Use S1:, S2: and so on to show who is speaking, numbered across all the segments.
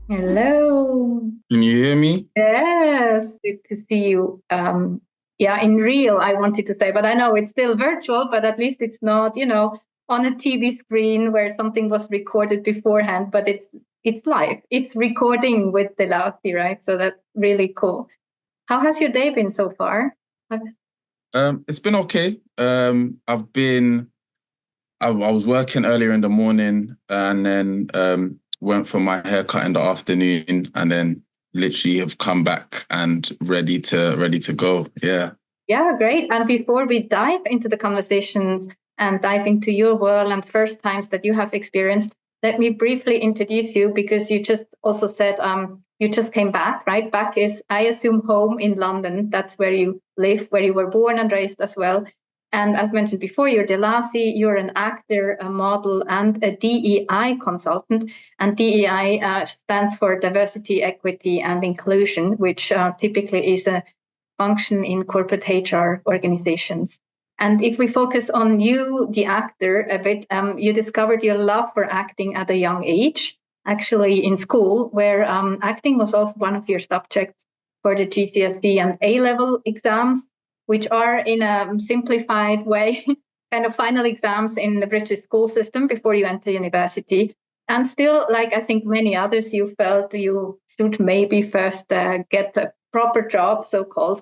S1: Hello.
S2: Can you hear me?
S1: Yes, good to see you. Yeah, in real, I wanted to say, but I know it's still virtual, but at least it's not, on a TV screen where something was recorded beforehand, but it's live. It's recording with Delasi, right? So that's really cool. How has your day been so far?
S2: It's been okay. I was working earlier in the morning and then went for my haircut in the afternoon and then literally have come back and ready to go. Yeah.
S1: Yeah, great. And before we dive into the conversations and dive into your world and first times that you have experienced, let me briefly introduce you because you just also said you just came back, right? Back is, I assume, home in London. That's where you live, where you were born and raised as well. And as mentioned before, you're Delasi, you're an actor, a model, and a DEI consultant. And DEI stands for Diversity, Equity, and Inclusion, which typically is a function in corporate HR organizations. And if we focus on you, the actor, a bit, you discovered your love for acting at a young age, actually in school, where acting was also one of your subjects for the GCSE and A-level exams, which are in a simplified way, kind of final exams in the British school system before you enter university. And still, like I think many others, you felt you should maybe first get a proper job, so called,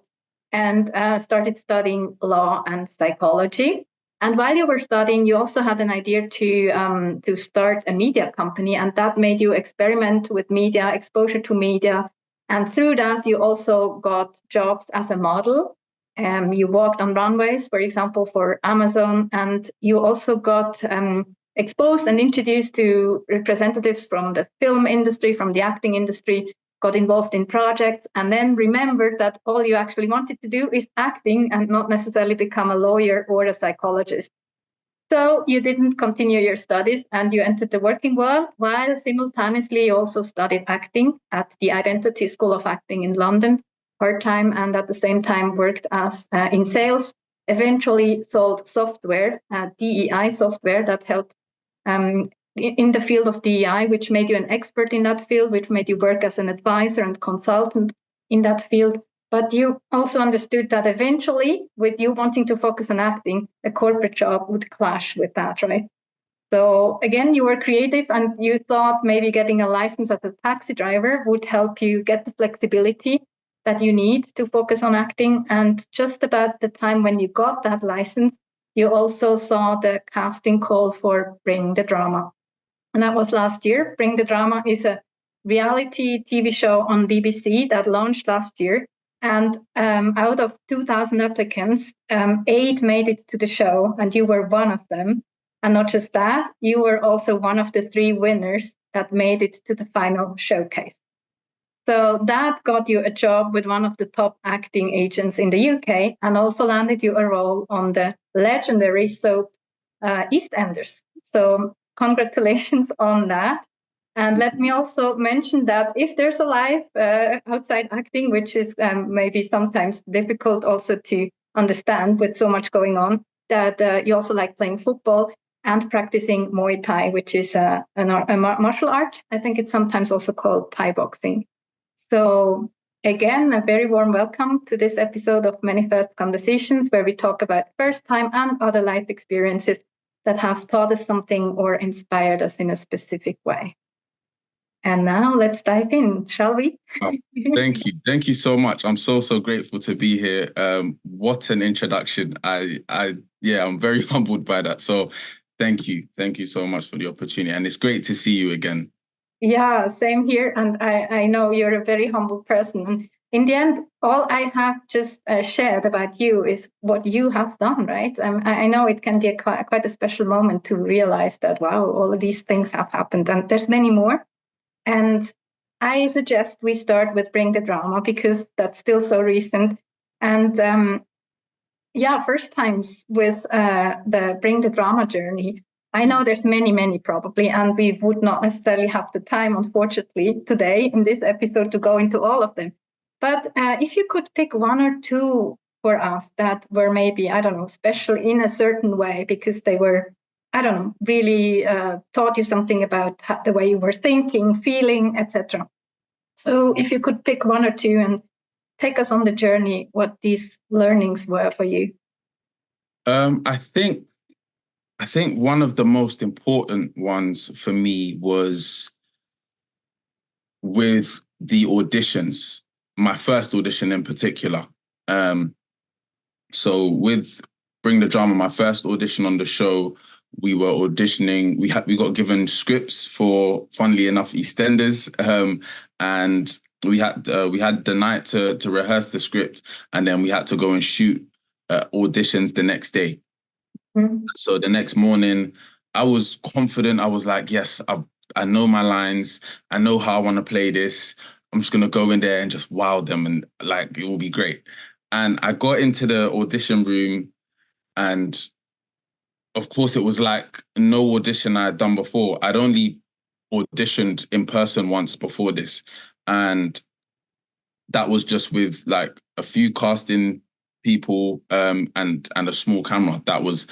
S1: and started studying law and psychology. And while you were studying, you also had an idea to start a media company, and that made you experiment with media, exposure to media. And through that, you also got jobs as a model. You walked on runways, for example, for Amazon, and you also got exposed and introduced to representatives from the film industry, from the acting industry, got involved in projects, and then remembered that all you actually wanted to do is acting and not necessarily become a lawyer or a psychologist. So you didn't continue your studies and you entered the working world while simultaneously you also studied acting at the Identity School of Acting in London part-time, and at the same time worked as in sales, eventually sold software, DEI software that helped in the field of DEI, which made you an expert in that field, which made you work as an advisor and consultant in that field. But you also understood that eventually, with you wanting to focus on acting, a corporate job would clash with that, right? So again, you were creative and you thought maybe getting a license as a taxi driver would help you get the flexibility that you need to focus on acting. And just about the time when you got that license, you also saw the casting call for Bring the Drama. And that was last year. Bring the Drama is a reality TV show on BBC that launched last year. And out of 2,000 applicants, 8 made it to the show, and you were one of them. And not just that, you were also one of the 3 winners that made it to the final showcase. So that got you a job with one of the top acting agents in the UK and also landed you a role on the legendary soap EastEnders. So congratulations on that. And let me also mention that if there's a life outside acting, which is maybe sometimes difficult also to understand with so much going on, that you also like playing football and practicing Muay Thai, which is a martial art. I think it's sometimes also called Thai boxing. So again, a very warm welcome to this episode of Manifest Conversations, where we talk about first time and other life experiences that have taught us something or inspired us in a specific way. And now let's dive in, shall we?
S2: Oh, thank you. Thank you so much. I'm so grateful to be here. What an introduction. I'm very humbled by that. So thank you. Thank you so much for the opportunity. And it's great to see you again.
S1: Yeah, same here. And I know you're a very humble person. And in the end, all I have just shared about you is what you have done, right? I know it can be quite a special moment to realize that, wow, all of these things have happened. And there's many more. And I suggest we start with Bring the Drama because that's still so recent. And first times with the Bring the Drama journey. I know there's many probably, and we would not necessarily have the time, unfortunately, today in this episode to go into all of them. But if you could pick 1 or 2 for us that were maybe, I don't know, special in a certain way because they were, I don't know, really taught you something about the way you were thinking, feeling, etc. So if you could pick one or two and take us on the journey, what these learnings were for you.
S2: I think one of the most important ones for me was with the auditions, my first audition in particular. So with Bring the Drama, my first audition on the show, we were auditioning. We got given scripts for, funnily enough, EastEnders, and we had the night to rehearse the script, and then we had to go and shoot auditions the next day.
S1: Mm-hmm.
S2: So the next morning, I was confident. I was like, yes, I know my lines. I know how I want to play this. I'm just gonna go in there and just wow them, and like it will be great. And I got into the audition room, and of course, it was like no audition I had done before. I'd only auditioned in person once before this, and that was just with like a few casting people and a small camera. That was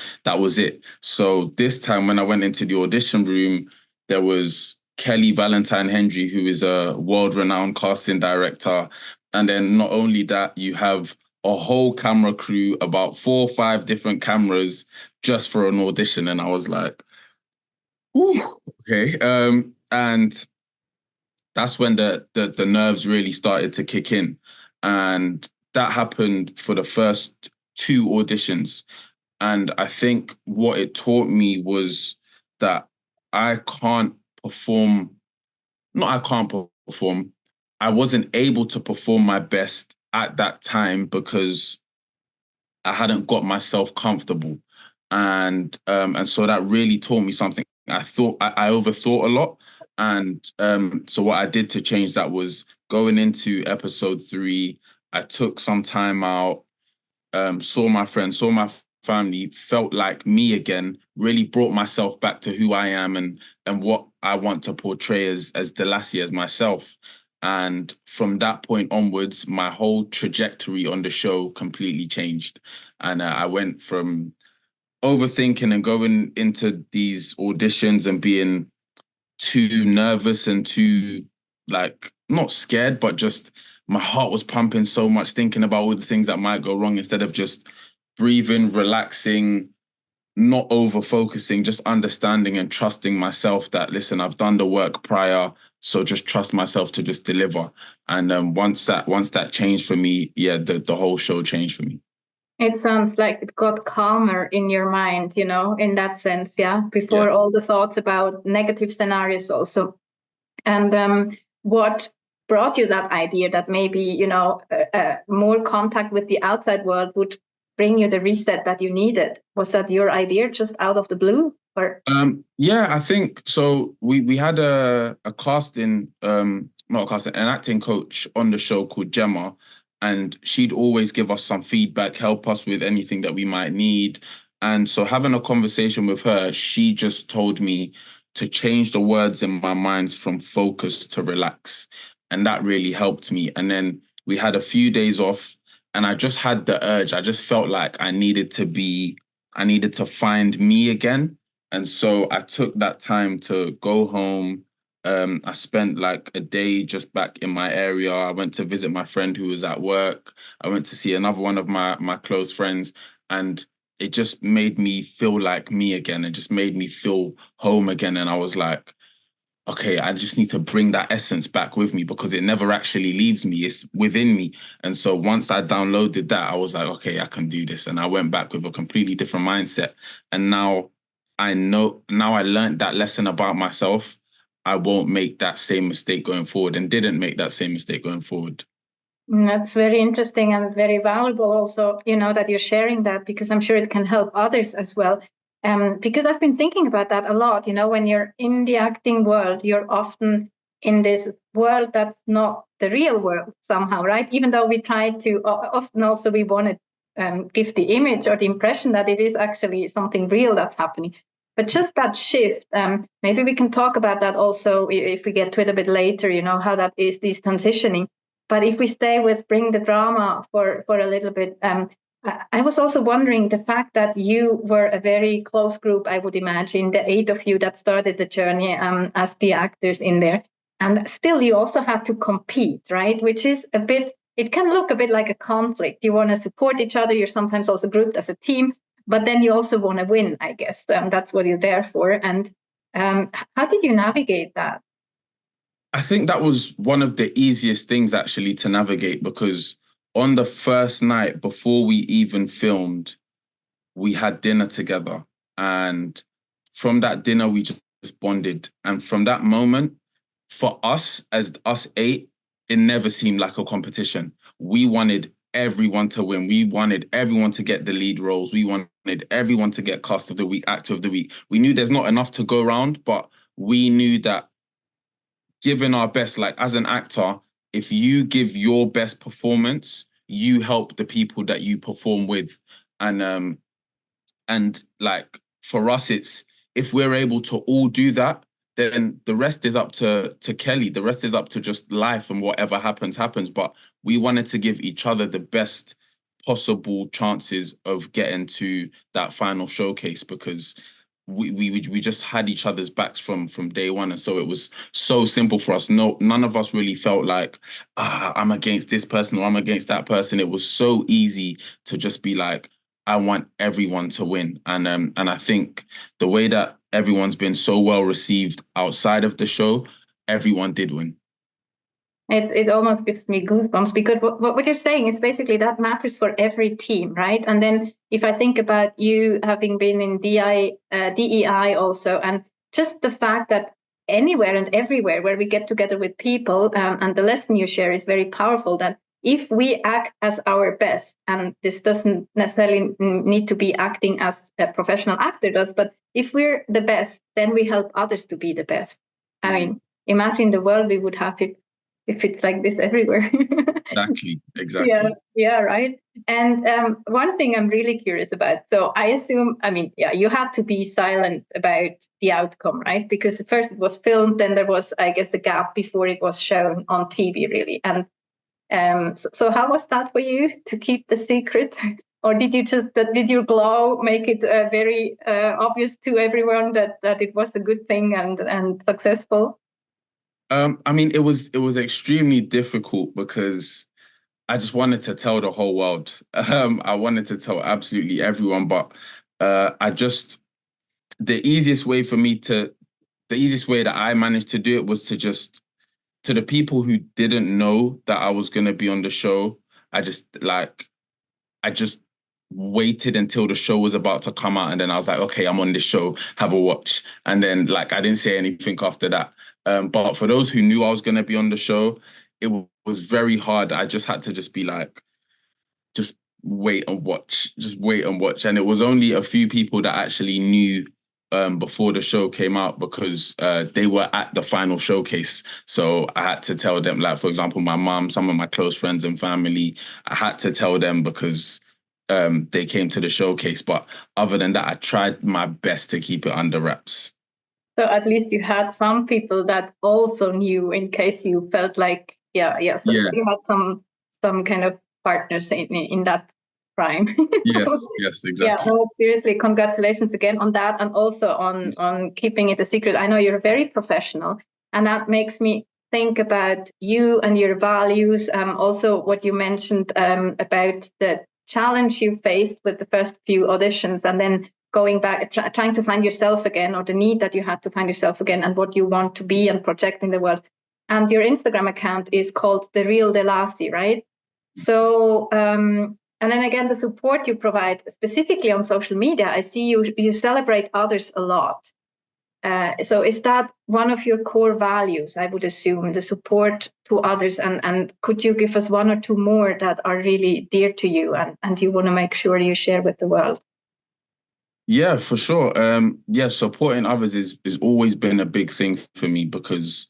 S2: it. So this time when I went into the audition room, there was Kelly Valentine Hendry, who is a world-renowned casting director. And then not only that, you have a whole camera crew, about 4 or 5 different cameras just for an audition. And I was like, ooh, okay. And that's when the nerves really started to kick in. And that happened for the first 2 auditions. And I think what it taught me was that I can't perform, not I can't perform, I wasn't able to perform my best at that time because I hadn't got myself comfortable. And so that really taught me something. I thought I overthought a lot. And so what I did to change that was going into episode 3, I took some time out, saw my friends, saw my family, felt like me again, really brought myself back to who I am and what I want to portray as Delasi, as myself. And from that point onwards, my whole trajectory on the show completely changed. And I went from overthinking and going into these auditions and being too nervous and too, like, not scared, but just my heart was pumping so much, thinking about all the things that might go wrong, instead of just breathing, relaxing, not over focusing, just understanding and trusting myself that, listen, I've done the work prior, so just trust myself to just deliver. And once that changed for me, yeah, the whole show changed for me.
S1: It sounds like it got calmer in your mind, in that sense, yeah, before
S2: Yeah.
S1: all the thoughts about negative scenarios also. And what brought you that idea that maybe, more contact with the outside world would bring you the reset that you needed? Was that your idea just out of the blue? Or
S2: Yeah, I think so. We had a casting, not a casting, an acting coach on the show called Gemma, and she'd always give us some feedback, help us with anything that we might need. And so having a conversation with her, she just told me to change the words in my mind from focus to relax. And that really helped me. And then we had a few days off, and I just had the urge. I just felt like I needed to find me again. And so I took that time to go home. I spent like a day just back in my area. I went to visit my friend who was at work. I went to see another one of my close friends, and it just made me feel like me again. It just made me feel home again. And I was like, okay, I just need to bring that essence back with me because it never actually leaves me. It's within me. And so once I downloaded that, I was like, okay, I can do this. And I went back with a completely different mindset. And now I learned that lesson about myself. I won't make that same mistake going forward, and didn't make that same mistake going forward.
S1: That's very interesting and very valuable also, that you're sharing that, because I'm sure it can help others as well. Because I've been thinking about that a lot, when you're in the acting world, you're often in this world that's not the real world somehow, right? Even though we try to, often also we want to give the image or the impression that it is actually something real that's happening. But just that shift, maybe we can talk about that also if we get to it a bit later, how that is, this transitioning. But if we stay with Bring the Drama for a little bit, I was also wondering the fact that you were a very close group, I would imagine, the 8 of you that started the journey as the actors in there. And still you also have to compete, right? Which is a bit, it can look a bit like a conflict. You want to support each other. You're sometimes also grouped as a team, but then you also want to win, I guess. That's what you're there for. And how did you navigate that?
S2: I think that was one of the easiest things actually to navigate, because on the first night before we even filmed, we had dinner together. And from that dinner, we just bonded. And from that moment, for us, as us eight, it never seemed like a competition. We wanted everyone to win. We wanted everyone to get the lead roles. We wanted everyone to get cast of the week, actor of the week. We knew there's not enough to go around, but we knew that giving our best, like as an actor, if you give your best performance, you help the people that you perform with. And like for us, it's, if we're able to all do that, then the rest is up to Kelly. The rest is up to just life, and whatever happens, happens. But we wanted to give each other the best possible chances of getting to that final showcase, because we just had each other's backs from day one. And so it was so simple for us. None of us really felt like, I'm against this person or I'm against that person. It was so easy to just be like, I want everyone to win. And I think the way that everyone's been so well received outside of the show, everyone did win.
S1: It almost gives me goosebumps, because what you're saying is basically that matters for every team, right? And then if I think about you having been in DEI also, and just the fact that anywhere and everywhere where we get together with people, and the lesson you share is very powerful, that if we act as our best, and this doesn't necessarily need to be acting as a professional actor does, but if we're the best, then we help others to be the best. I mean, imagine the world we would have if it's like this everywhere.
S2: Exactly.
S1: Yeah, right. And one thing I'm really curious about. So I assume, I mean, yeah, you had to be silent about the outcome, right? Because first it was filmed, then there was, I guess, a gap before it was shown on TV, really. And so how was that for you to keep the secret? Or did your glow make it very obvious to everyone that it was a good thing and successful?
S2: I mean, it was extremely difficult because I just wanted to tell the whole world. I wanted to tell absolutely everyone, but the easiest way that I managed to do it was to just, to the people who didn't know that I was going to be on the show, I just waited until the show was about to come out, and then I was like, okay, I'm on this show, have a watch. And then like I didn't say anything after that. But for those who knew I was going to be on the show, it was very hard. I just had to just be like, just wait and watch, just wait and watch. And it was only a few people that actually knew before the show came out, because they were at the final showcase. So I had to tell them, like, for example, my mom, some of my close friends and family, I had to tell them because they came to the showcase. But other than that, I tried my best to keep it under wraps.
S1: So at least you had some people that also knew, in case you felt like, so
S2: Yeah.
S1: you had some kind of partners in that crime.
S2: Yes, exactly.
S1: Yeah, no, seriously, congratulations again on that, and also on keeping it a secret. I know you're very professional, and that makes me think about you and your values. Also, what you mentioned about the challenge you faced with the first few auditions, and then going back, trying to find yourself again, or the need that you had to find yourself again, and what you want to be and project in the world. And your Instagram account is called The Real Delasi, right? So, and then again, the support you provide, specifically on social media, I see you celebrate others a lot. So is that one of your core values, I would assume, the support to others? And could you give us one or two more that are really dear to you and you want to make sure you share with the world?
S2: Yeah, for sure. Yeah, supporting others is always been a big thing for me, because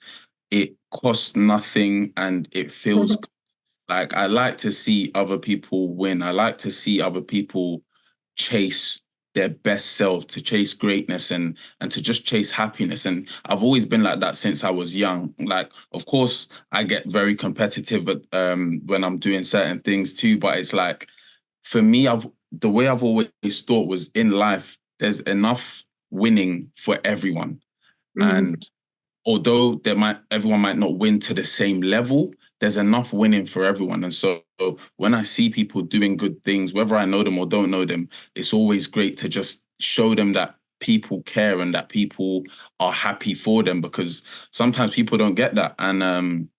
S2: it costs nothing and it feels good. Like, I like to see other people win. I like to see other people chase their best self, to chase greatness and to just chase happiness. And I've always been like that since I was young. Like, of course, I get very competitive when I'm doing certain things too, but it's like, for me, the way I've always thought was, in life, there's enough winning for everyone. And although everyone might not win to the same level, there's enough winning for everyone. And so when I see people doing good things, whether I know them or don't know them, it's always great to just show them that people care and that people are happy for them, because sometimes people don't get that. And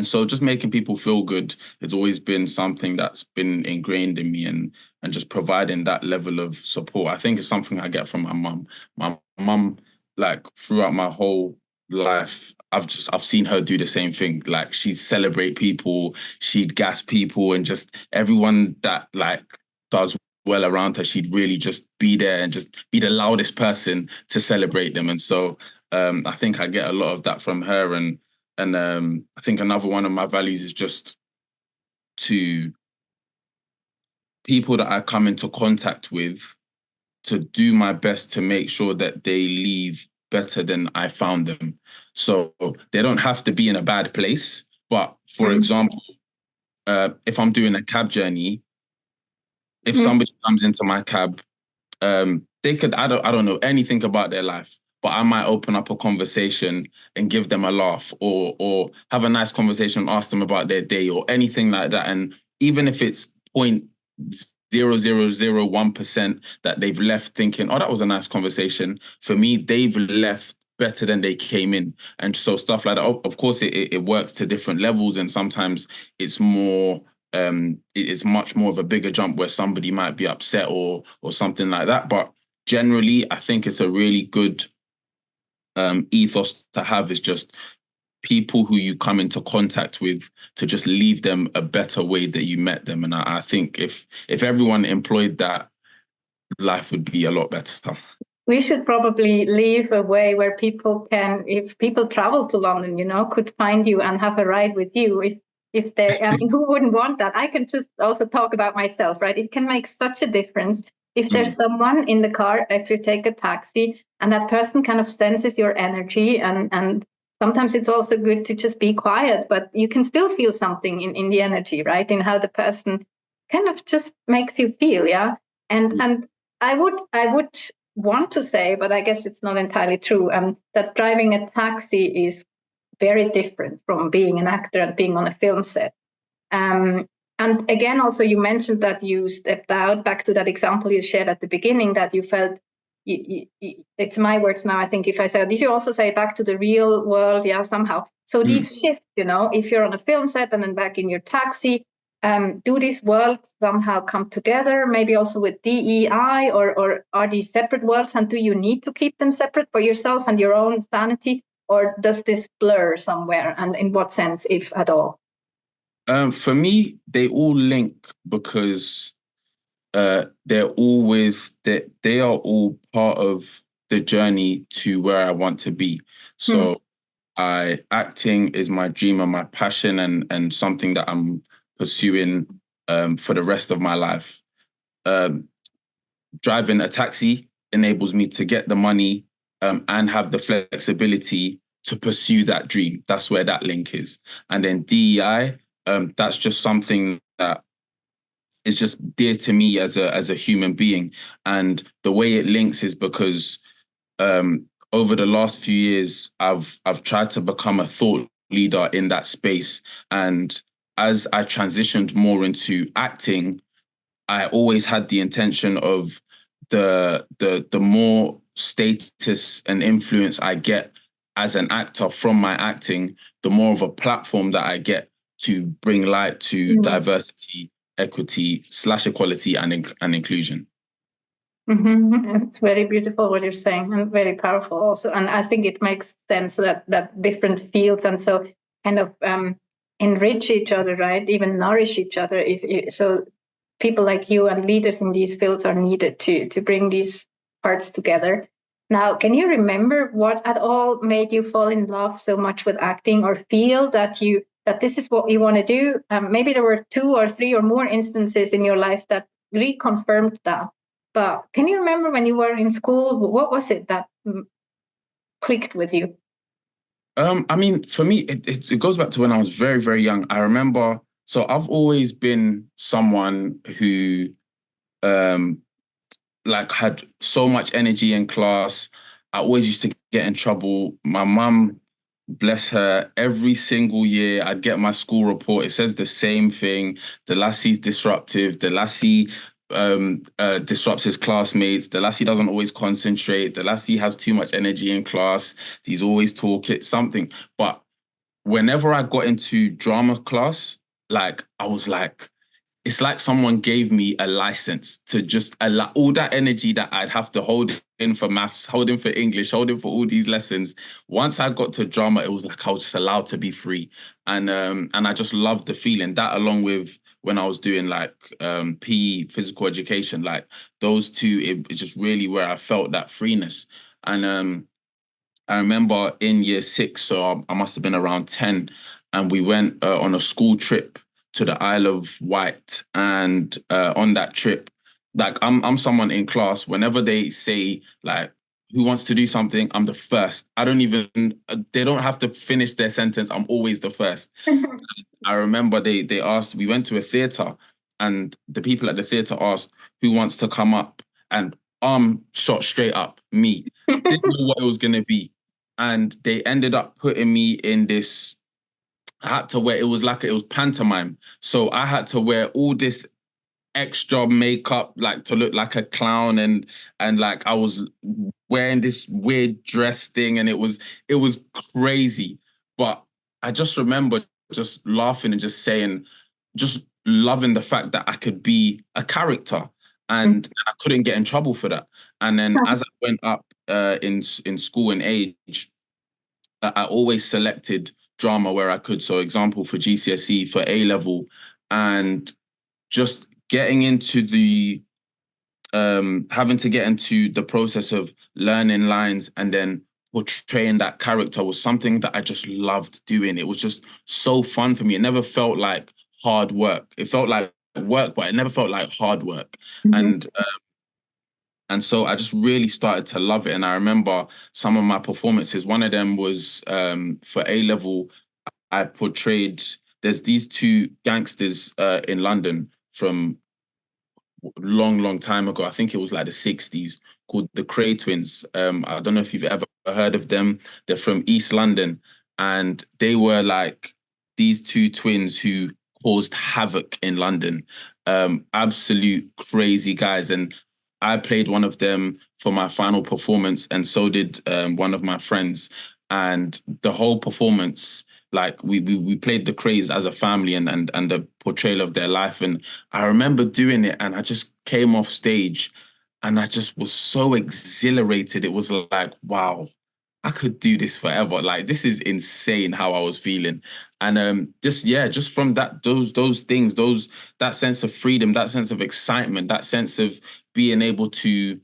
S2: so just making people feel good has always been something that's been ingrained in me, and just providing that level of support. I think it's something I get from my mum. My mum, like throughout my whole life, I've seen her do the same thing. Like she'd celebrate people, she'd gas people, and just everyone that like does well around her, she'd really just be there and just be the loudest person to celebrate them. And so I think I get a lot of that from her. And I think another one of my values is just to people that I come into contact with, to do my best to make sure that they leave better than I found them. So they don't have to be in a bad place. But for example, if I'm doing a cab journey, if somebody comes into my cab, they could, I don't know anything about their life, but I might open up a conversation and give them a laugh, or have a nice conversation, ask them about their day or anything like that. And even if it's 0.0001% that they've left thinking, oh, that was a nice conversation, for me, they've left better than they came in. And so stuff like that, of course, it works to different levels, and sometimes it's more it's much more of a bigger jump where somebody might be upset or something like that. But generally, I think it's a really good ethos to have, is just people who you come into contact with to just leave them a better way that you met them. And I think if everyone employed that, life would be a lot better.
S1: We should probably leave a way where people can, if people travel to London, could find you and have a ride with you. If they, I mean, who wouldn't want that? I can just also talk about myself, right? It can make such a difference if there's someone in the car, if you take a taxi, and that person kind of senses your energy, and sometimes it's also good to just be quiet, but you can still feel something in the energy, right? In how the person kind of just makes you feel, yeah. And I would want to say, but I guess it's not entirely true, that driving a taxi is very different from being an actor and being on a film set. And again, also, you mentioned that you stepped out, back to that example you shared at the beginning, that you felt, it's my words now, I think, if I say, did you also say back to the real world? Yeah, somehow. So these shifts, if you're on a film set and then back in your taxi, do these worlds somehow come together, maybe also with DEI, or are these separate worlds, and do you need to keep them separate for yourself and your own sanity, or does this blur somewhere, and in what sense, if at all?
S2: For me, they all link, because they are all part of the journey to where I want to be. So acting is my dream and my passion, and something that I'm pursuing for the rest of my life. Driving a taxi enables me to get the money and have the flexibility to pursue that dream. That's where that link is. And then DEI, that's just something that is just dear to me as a human being. And the way it links is because over the last few years, I've tried to become a thought leader in that space. And as I transitioned more into acting, I always had the intention of the more status and influence I get as an actor from my acting, the more of a platform that I get to bring light to diversity, equity / equality and inclusion.
S1: It's very beautiful what you're saying, and very powerful also. And I think it makes sense that different fields and so kind of enrich each other, right? Even nourish each other. So people like you and leaders in these fields are needed to bring these parts together. Now, can you remember what at all made you fall in love so much with acting, or feel that this is what you want to do? Maybe there were 2 or 3 or more instances in your life that reconfirmed that. But can you remember when you were in school, what was it that clicked with you?
S2: I mean, for me, it goes back to when I was very, very young. I remember, so I've always been someone who like had so much energy in class. I always used to get in trouble. My mum, bless her, every single year I'd get my school report. It says the same thing. Delasi's disruptive. Delasi disrupts his classmates. Delasi doesn't always concentrate. Delasi has too much energy in class. He's always talking something. But whenever I got into drama class, like I was like, it's like someone gave me a license to just allow all that energy that I'd have to hold in for maths, hold in for English, hold in for all these lessons. Once I got to drama, it was like I was just allowed to be free, and I just loved the feeling that, along with when I was doing like PE, physical education, like those two, it's just really where I felt that freeness. And I remember in year six, so I must have been around 10, and we went on a school trip to the Isle of Wight. And on that trip, like I'm someone in class, whenever they say like, who wants to do something, I'm the first. I don't even, they don't have to finish their sentence. I'm always the first. I remember they asked, we went to a theatre, and the people at the theatre asked, who wants to come up? And arm shot straight up, me. Didn't know what it was going to be. And they ended up putting me in this, I had to wear, it was like, it was pantomime. So I had to wear all this extra makeup, like to look like a clown, and like I was wearing this weird dress thing, and it was crazy. But I just remember just laughing and just saying, just loving the fact that I could be a character, and I couldn't get in trouble for that. And then as I went up in school and age, I always selected drama where I could. So example, for GCSE, for A level, and just getting into the having to get into the process of learning lines and then portraying that character was something that I just loved doing. It was just so fun for me. It never felt like hard work. It felt like work, but it never felt like hard work. And so I just really started to love it. And I remember some of my performances. One of them was for A level. I portrayed. There's these two gangsters in London from long time ago. I think it was like the 60s, called the Cray Twins. I don't know if you've ever heard of them. They're from East London, and they were like these two twins who caused havoc in London. Absolute crazy guys. And I played one of them for my final performance, and so did one of my friends. And the whole performance, like we played the Craze as a family, and the portrayal of their life. And I remember doing it, and I just came off stage and I just was so exhilarated. It was like, wow, I could do this forever. Like, this is insane how I was feeling. And just, yeah, just from that, those things, that sense of freedom, that sense of excitement, that sense of being able to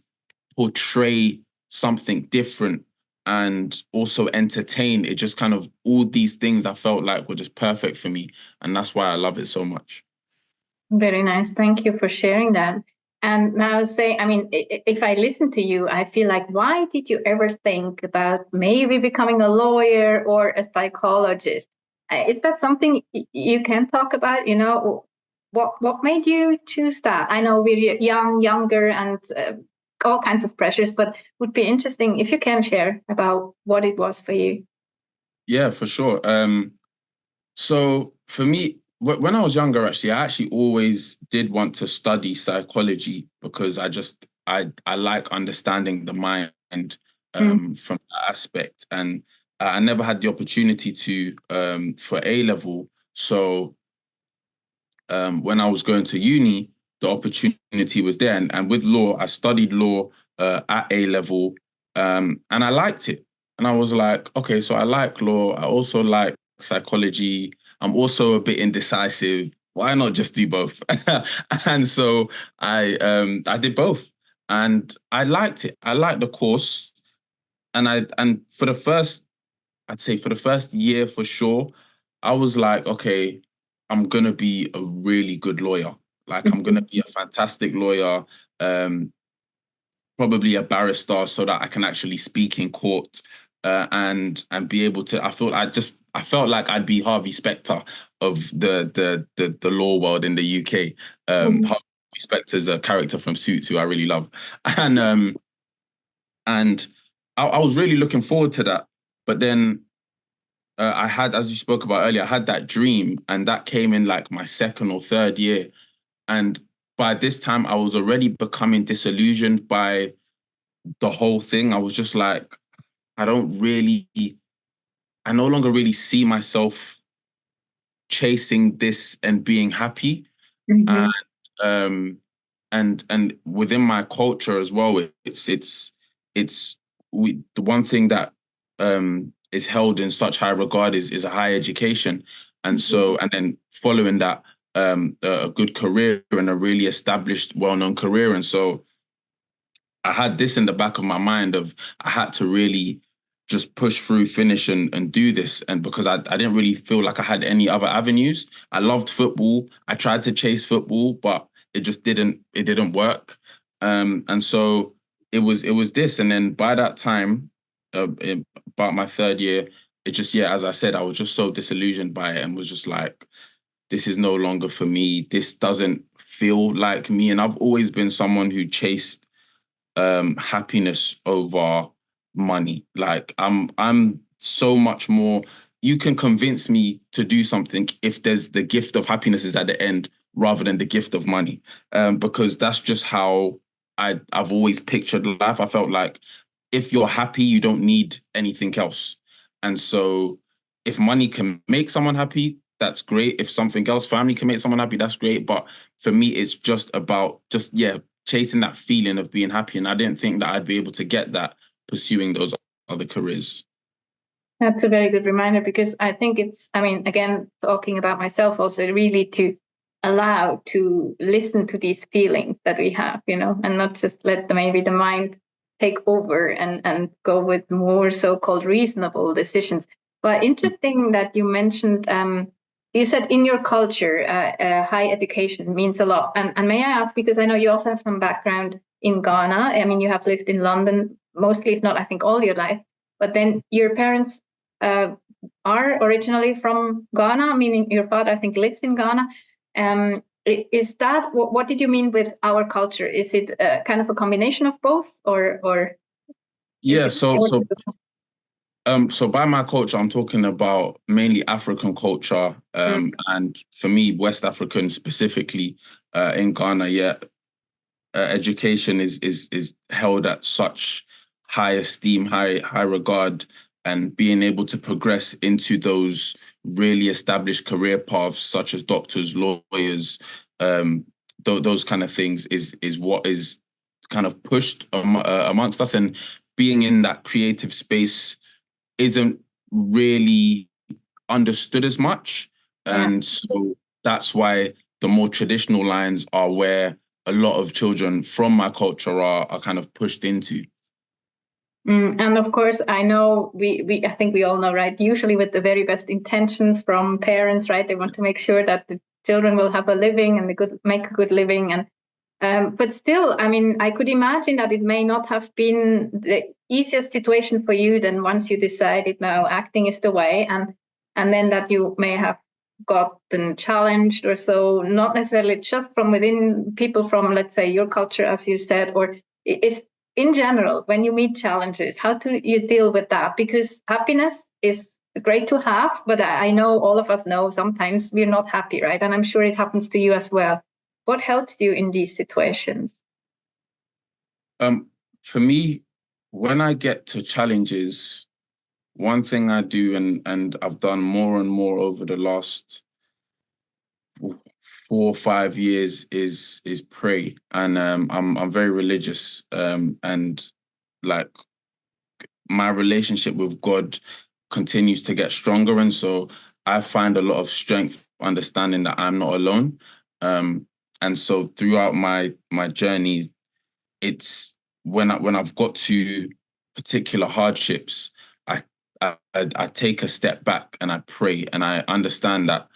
S2: portray something different and also entertain, it just kind of, all these things I felt like were just perfect for me. And that's why I love it so much.
S1: Very nice. Thank you for sharing that. And now say, I mean, if I listen to you, I feel like, why did you ever think about maybe becoming a lawyer or a psychologist? Is that something you can talk about? You know, what made you choose that? I know we're younger, and all kinds of pressures, but would be interesting if you can share about what it was for you.
S2: Yeah, for sure. So for me, when I was younger, actually, I actually always did want to study psychology, because I like understanding the mind from that aspect. And I never had the opportunity to for A level. So when I was going to uni, the opportunity was there. And with law, I studied law at A level, and I liked it. And I was like, okay, so I like law. I also like psychology. I'm also a bit indecisive. Why not just do both? And so I did both, and I liked it. I liked the course, and for the first, I'd say for the first year for sure, I was like, okay, I'm gonna be a really good lawyer. Like, I'm gonna be a fantastic lawyer, um, probably a barrister, so that I can actually speak in court, and be able to. I felt like I'd be Harvey Specter of the law world in the UK. Harvey Specter's a character from Suits who I really love, and I was really looking forward to that. But then I had, as you spoke about earlier, I had that dream, and that came in like my second or third year. And by this time, I was already becoming disillusioned by the whole thing. I was just like, I don't really, I no longer really see myself chasing this and being happy. And
S1: Mm-hmm.
S2: um and within my culture as well, it's we the one thing that is held in such high regard is a high education. And so, and then following that, a good career and a really established, well-known career. And so I had this in the back of my mind of I had to really just push through, finish, and do this. And because I didn't really feel like I had any other avenues. I loved football. I tried to chase football, but it didn't work. And so it was this. And then by that time, about my third year, it just, yeah, as I said, I was just so disillusioned by it and was just like, this is no longer for me. This doesn't feel like me. And I've always been someone who chased happiness over money. Like I'm so much more. You can convince me to do something if there's the gift of happiness is at the end rather than the gift of money, because that's just how I've always pictured life. I felt like if you're happy, you don't need anything else. And so if money can make someone happy, that's great. If something else, family can make someone happy, that's great. But for me, it's just about just, yeah, chasing that feeling of being happy. And I didn't think that I'd be able to get that pursuing those other careers.
S1: That's a very good reminder because I think it's, I mean, again, talking about myself also, really to allow to listen to these feelings that we have, and not just let maybe the mind take over and go with more so-called reasonable decisions. But interesting that you mentioned, you said in your culture, high education means a lot. And may I ask, because I know you also have some background in Ghana. I mean, you have lived in London mostly, if not, I think, all your life. But then your parents uh, are originally from Ghana, meaning your father, I think, lives in Ghana. Is that what did you mean with our culture? Is it kind of a combination of both, or is
S2: Yeah,
S1: it
S2: so
S1: more?
S2: so so by my culture, I'm talking about mainly African culture, and for me, West African specifically, in Ghana. Yeah, education is held at such high esteem, high regard, and being able to progress into those really established career paths, such as doctors, lawyers, um, those kind of things, is what is kind of pushed amongst us, and being in that creative space isn't really understood as much.
S1: Yeah.
S2: And so that's why the more traditional lines are where a lot of children from my culture are kind of pushed into.
S1: And of course, I know I think we all know, right? Usually with the very best intentions from parents, right? They want to make sure that the children will have a living and make a good living. And but still, I mean, I could imagine that it may not have been the easiest situation for you. Then once you decided now acting is the way, and then that you may have gotten challenged or so, not necessarily just from within people from, let's say, your culture, as you said, or is in general, when you meet challenges, how do you deal with that? Because happiness is great to have, but I know all of us know sometimes we're not happy, right? And I'm sure it happens to you as well. What helps you in these situations?
S2: Um, for me, when I get to challenges, one thing I do and I've done more and more over the last 4 or 5 years is pray. And I'm very religious, and like my relationship with God continues to get stronger. And so I find a lot of strength understanding that I'm not alone. And so throughout my journey, it's when I've got to particular hardships, I take a step back and I pray and I understand that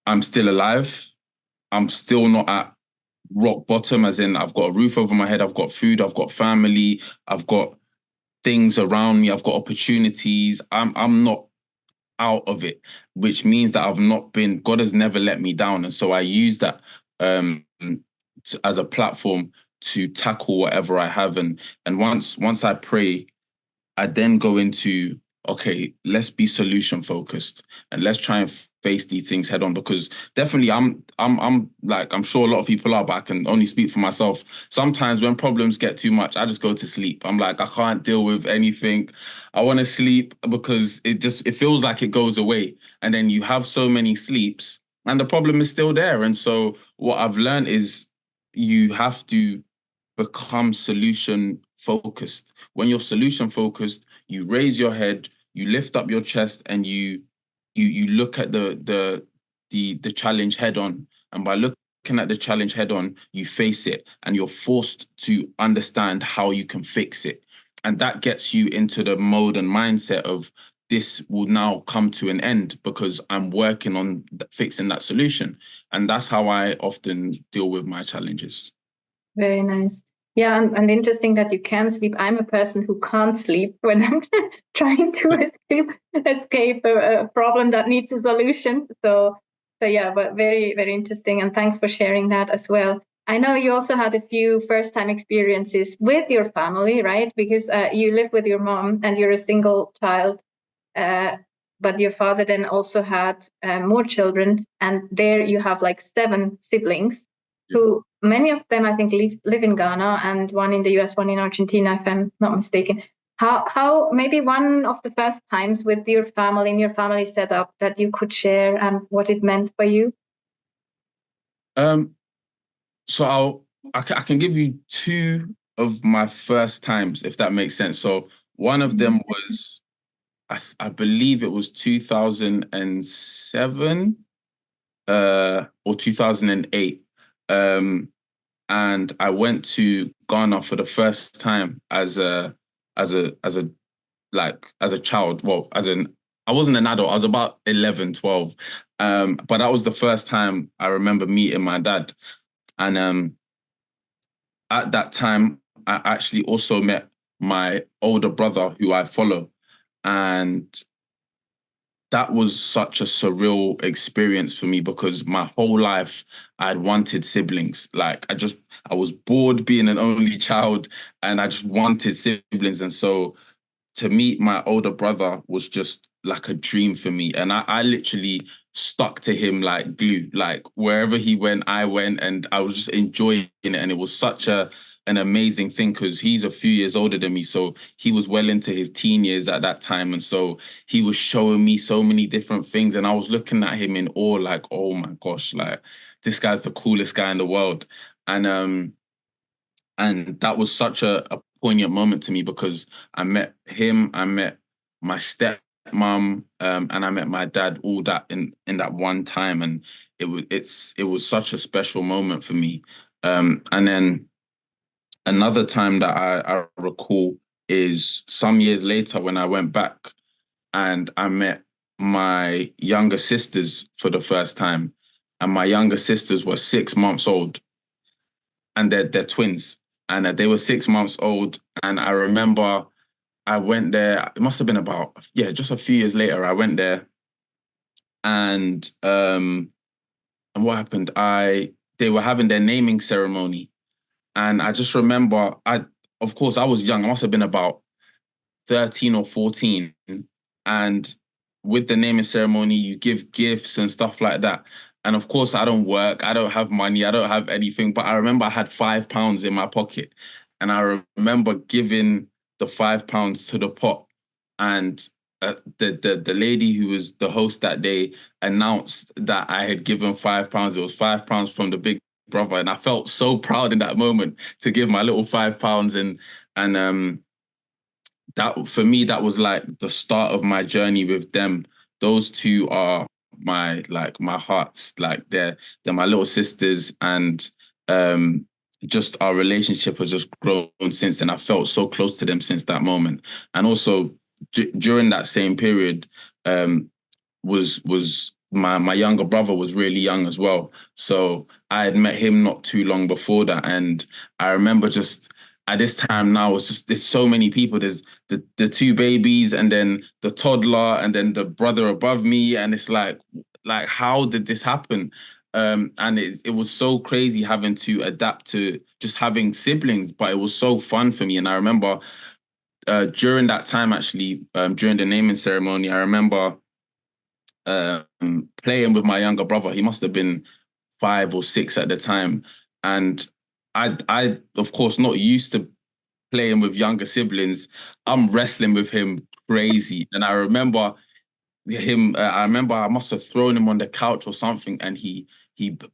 S2: I'm still alive. I'm still not at rock bottom, as in I've got a roof over my head, I've got food, I've got family, I've got things around me, I've got opportunities. I'm not out of it, which means that God has never let me down. And so I use that as a platform to tackle whatever I have. And once I pray, I then go into, okay, let's be solution focused and let's try and face these things head on, because definitely I'm like, I'm sure a lot of people are, but I can only speak for myself. Sometimes when problems get too much, I just go to sleep. I'm like, I can't deal with anything. I want to sleep because it feels like it goes away. And then you have so many sleeps and the problem is still there. And so what I've learned is you have to become solution focused. When you're solution focused, you raise your head, you lift up your chest, and you look at the challenge head on. And by looking at the challenge head on, you face it, and you're forced to understand how you can fix it. And that gets you into the mode and mindset of, this will now come to an end because I'm working on fixing that solution. And that's how I often deal with my challenges.
S1: Very nice. Yeah, and interesting that you can sleep. I'm a person who can't sleep when I'm trying to escape a problem that needs a solution. So yeah, but very, very interesting. And thanks for sharing that as well. I know you also had a few first-time experiences with your family, right? Because you live with your mom and you're a single child, but your father then also had more children, and there you have like 7 siblings, who many of them I think live in Ghana, and one in the US, one in Argentina, if I'm not mistaken. How maybe one of the first times with your family in your family setup that you could share and what it meant for you?
S2: So I can give you two of my first times, if that makes sense. So one of them was, I believe it was 2007 or 2008. And I went to Ghana for the first time as a as a child. Well, I wasn't an adult. I was about 11, 12. But that was the first time I remember meeting my dad. And at that time, I actually also met my older brother who I follow. And that was such a surreal experience for me because my whole life I'd wanted siblings. Like I was bored being an only child and I just wanted siblings. And so to meet my older brother was just like a dream for me. And I literally stuck to him like glue. Like wherever he went, I went, and I was just enjoying it. And it was such an amazing thing because he's a few years older than me. So he was well into his teen years at that time. And so he was showing me so many different things. And I was looking at him in awe, like, oh my gosh, like this guy's the coolest guy in the world. And that was such a poignant moment to me because I met him, I met my stepmom, and I met my dad all that in that one time, and it was such a special moment for me. And then another time that I recall is some years later when I went back and I met my younger sisters for the first time, and my younger sisters were 6 months old and they're twins, and they were 6 months old. And I remember I went there. It must have been about just a few years later. I went there, and what happened? They were having their naming ceremony, and I just remember of course I was young. I must have been about 13 or 14, and with the naming ceremony, you give gifts and stuff like that. And of course, I don't work, I don't have money, I don't have anything. But I remember I had £5 in my pocket, and I remember giving the £5 to the pot. And the lady who was the host that day announced that I had given £5. It was £5 from the big brother, and I felt so proud in that moment to give my little £5. And that for me, that was like the start of my journey with them. Those two are my hearts, like they're my little sisters, and just our relationship has just grown since then. I felt so close to them since that moment. And also during that same period, was my younger brother was really young as well. So I had met him not too long before that. And I remember just at this time now, it's just there's so many people. There's the two babies, and then the toddler, and then the brother above me. And it's like how did this happen? And it was so crazy having to adapt to just having siblings, but it was so fun for me. And I remember during that time, actually, during the naming ceremony, I remember playing with my younger brother. He must have been 5 or 6 at the time, and I of course not used to playing with younger siblings. I'm wrestling with him crazy, and I remember I must have thrown him on the couch or something, and he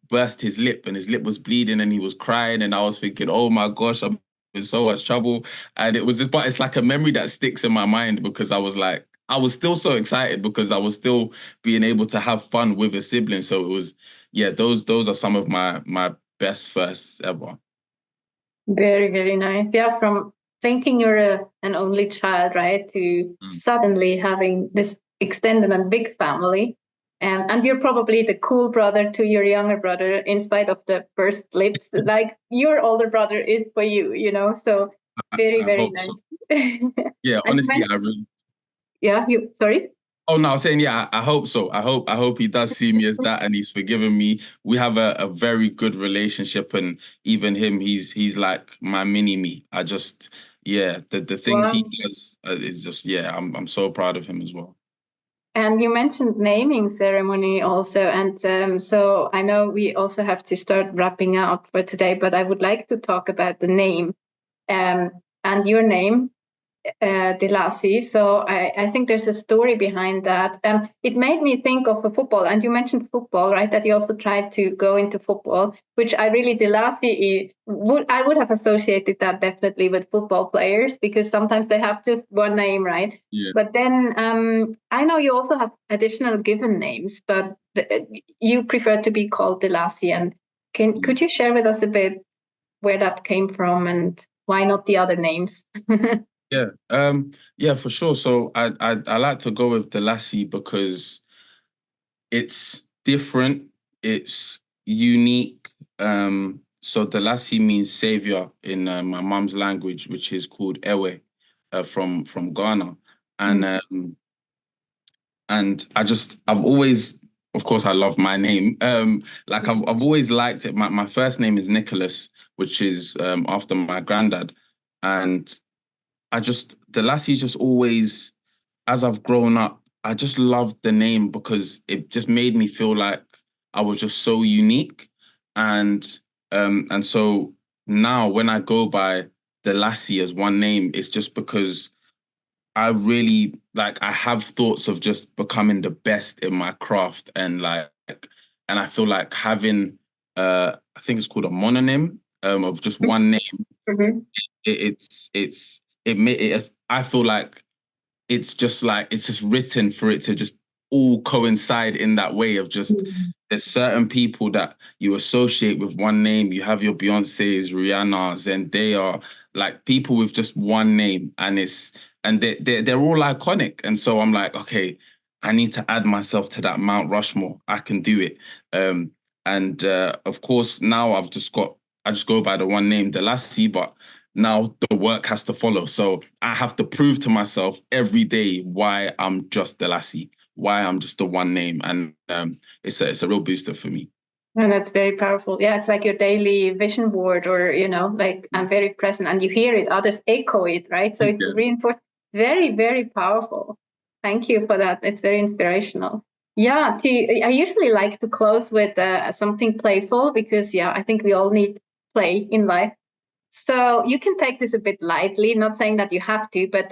S2: burst his lip, and his lip was bleeding, and he was crying, and I was thinking, oh my gosh, I'm in so much trouble. And it was just, but it's like a memory that sticks in my mind, because I was still so excited, because I was still being able to have fun with a sibling. So it was, yeah, those are some of my best firsts ever.
S1: Very, very nice. Yeah, from thinking you're an only child, right, to suddenly having this extended and big family. And you're probably the cool brother to your younger brother, in spite of the burst lips. Like your older brother is for you, you know. So very,
S2: I
S1: very
S2: hope
S1: nice.
S2: so. Yeah,
S1: And you
S2: honestly,
S1: mentioned, yeah, you sorry.
S2: Oh no, I was saying, yeah, I hope so. I hope he does see me as that, and he's forgiven me. We have a very good relationship, and even him, he's like my mini me. I just, yeah, the things he
S1: Wow.
S2: does is just, yeah, I'm so proud of him as well.
S1: And you mentioned naming ceremony also, and so I know we also have to start wrapping up for today, but I would like to talk about the name, um, and your name, Delasi. So I think there's a story behind that. It made me think of a football, and you mentioned football, right? That you also tried to go into football, which I really Delasi I would have associated that definitely with football players, because sometimes they have just one name, right?
S2: Yeah.
S1: But then I know you also have additional given names, but you prefer to be called Delasi. And could you share with us a bit where that came from and why not the other names?
S2: Yeah, yeah, for sure. So I like to go with Delasi because it's different, it's unique. So Delasi means savior in my mum's language, which is called Ewe, from Ghana, and I've always, of course, I love my name. Like I've always liked it. My first name is Nicholas, which is after my granddad, and the Lassie just always, as I've grown up, I just loved the name because it just made me feel like I was just so unique. And so now when I go by the Lassie as one name, it's just because I really like, I have thoughts of just becoming the best in my craft, and I feel like having I think it's called a mononym of just one name.
S1: Mhm.
S2: I feel like it's just written for it to just all coincide in that way of just, there's certain people that you associate with one name. You have your Beyonce's, Rihanna, Zendaya, like people with just one name, and they're all iconic. And so I'm like, okay, I need to add myself to that Mount Rushmore. I can do it. And of course now I just go by the one name, Delasi, but now the work has to follow. So I have to prove to myself every day why I'm just Delasi, why I'm just the one name. And it's a real booster for me.
S1: And that's very powerful. Yeah, it's like your daily vision board, or, like I'm very present, and you hear it, others echo it, right? So it's
S2: Yeah.
S1: reinforced. Very, very powerful. Thank you for that. It's very inspirational. Yeah, I usually like to close with something playful, because, yeah, I think we all need play in life. So you can take this a bit lightly, not saying that you have to, but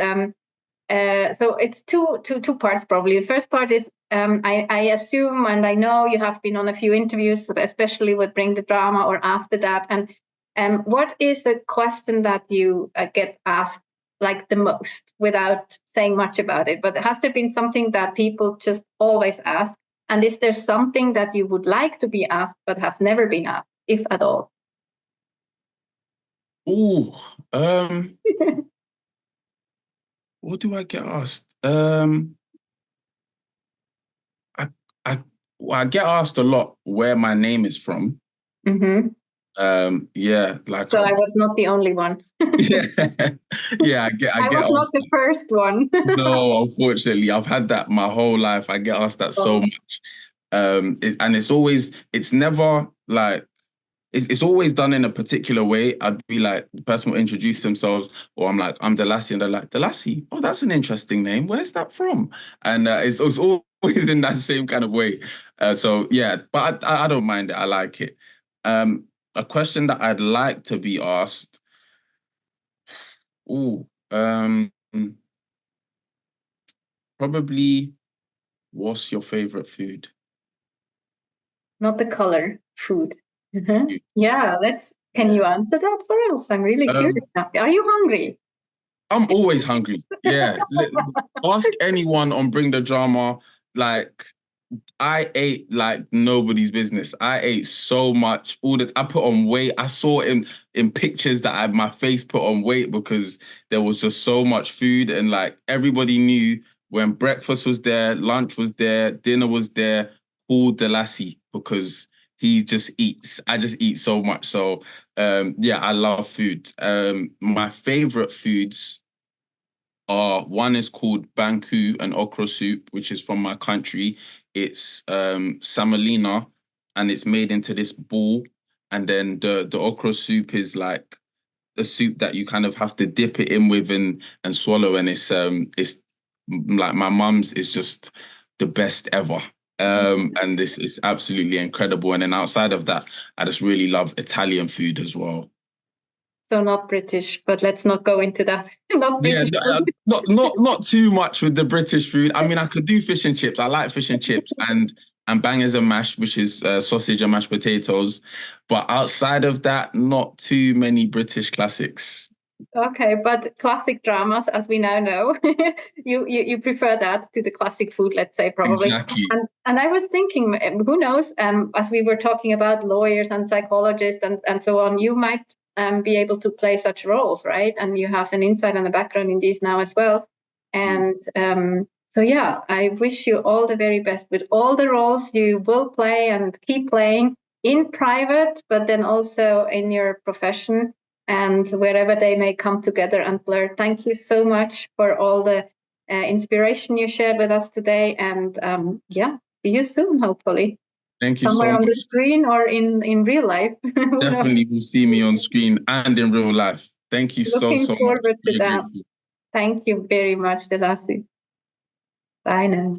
S1: so it's two parts probably. The first part is I assume, and I know you have been on a few interviews, especially with Bring the Drama or after that. And what is the question that you get asked like the most, without saying much about it? But has there been something that people just always ask? And is there something that you would like to be asked but have never been asked, if at all?
S2: Ooh, what do I get asked? I I well, I get asked a lot where my name is from.
S1: Mm-hmm.
S2: Yeah, like
S1: So I was not the only one.
S2: yeah, yeah, I
S1: I
S2: get
S1: was not
S2: asked
S1: the
S2: that.
S1: first one.
S2: No, unfortunately, I've had that my whole life. I get asked that so
S1: Oh,
S2: much. And it's never like, it's always done in a particular way. I'd be like, the person will introduce themselves, or I'm like, I'm Delasi, and they're like, Delasi, oh, that's an interesting name. Where's that from? And it's always in that same kind of way. So yeah, but I don't mind it. I like it. A question that I'd like to be asked. Oh, probably, what's your favorite food?
S1: Not the color, food.
S2: Food.
S1: Yeah, can you answer that for us? I'm really
S2: Um,
S1: curious now. Are you hungry?
S2: I'm always hungry. Yeah. Ask anyone on Bring the Drama. Like, I ate like nobody's business. I ate so much. I put on weight. I saw in pictures that my face put on weight because there was just so much food, and like everybody knew when breakfast was there, lunch was there, dinner was there. Call Delasi because he just eats. I just eat so much. So yeah, I love food. My favorite foods one is called banku and okra soup, which is from my country. It's semolina, and it's made into this ball. And then the okra soup is like a soup that you kind of have to dip it in with and swallow. And it's like my mum's is just the best ever. And this is absolutely incredible. And then outside of that, I just really love Italian food as well.
S1: So not British, but let's not go into that. Not
S2: Yeah,
S1: British food.
S2: not too much with the British food. I mean, I could do fish and chips. I like fish and chips and bangers and mash, which is sausage and mashed potatoes. But outside of that, not too many British classics.
S1: Okay, but classic dramas, as we now know, you prefer that to the classic food, let's say, probably.
S2: Exactly.
S1: And I was thinking, who knows? As we were talking about lawyers and psychologists and so on, you might be able to play such roles, right? And you have an insight and a background in these now as well. And so yeah, I wish you all the very best with all the roles you will play and keep playing in private, but then also in your profession and wherever they may come together and blur. Thank you so much for all the inspiration you shared with us today. And yeah, see you soon, hopefully.
S2: Thank you
S1: Somewhere
S2: so
S1: on
S2: much.
S1: the screen or in real life.
S2: Definitely will see me on screen and in real life. Thank you
S1: Looking
S2: so much.
S1: forward to
S2: Very
S1: that.
S2: grateful.
S1: Thank you very much, Delasi. Bye now.